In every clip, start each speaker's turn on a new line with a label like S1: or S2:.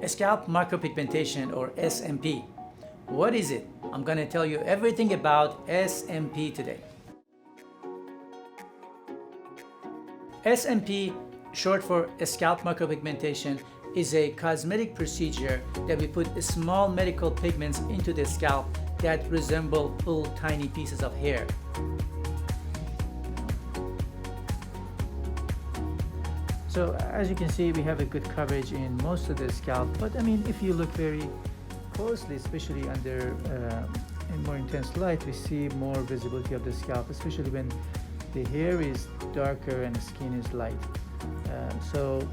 S1: Scalp micropigmentation, or SMP. What is it? I'm going to tell you everything about SMP today. SMP, short for scalp micropigmentation, is a cosmetic procedure that we put small medical pigments into the scalp that resemble little tiny pieces of hair. So as you can see, we have a good coverage in most of the scalp, but I mean, if you look very closely, especially under in more intense light, we see more visibility of the scalp, especially when the hair is darker and the skin is light. So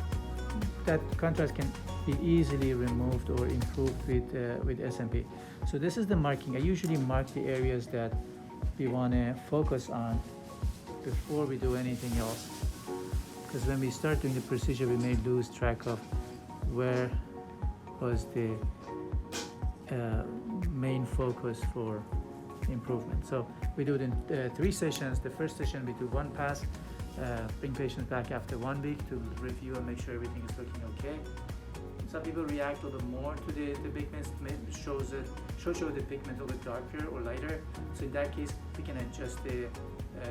S1: that contrast can be easily removed or improved with SMP. So this is the marking. I usually mark the areas that we want to focus on before we do anything else, because when we start doing the procedure, we may lose track of where was the main focus for improvement. So we do it in 3 sessions. The first session we do 1 pass, bring patients back after 1 week to review and make sure everything is looking okay. Some people react a little bit more to the pigments, show the pigment a little bit darker or lighter. So in that case, we can adjust the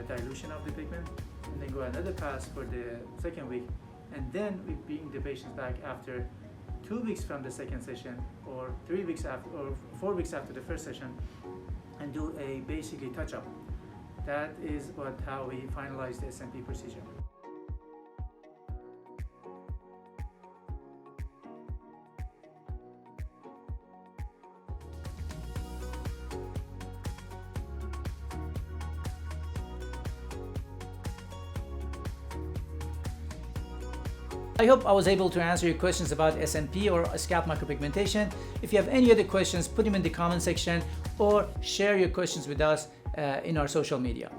S1: dilution of the pigment and then go another pass for the 2nd week. And then we bring the patients back after 2 weeks from the 2nd session, or 3 weeks after, or 4 weeks after the 1st session, and do a basically touch-up. That is how we finalize the SMP procedure. I hope I was able to answer your questions about SMP or scalp micropigmentation. If you have any other questions, put them in the comment section or share your questions with us in our social media.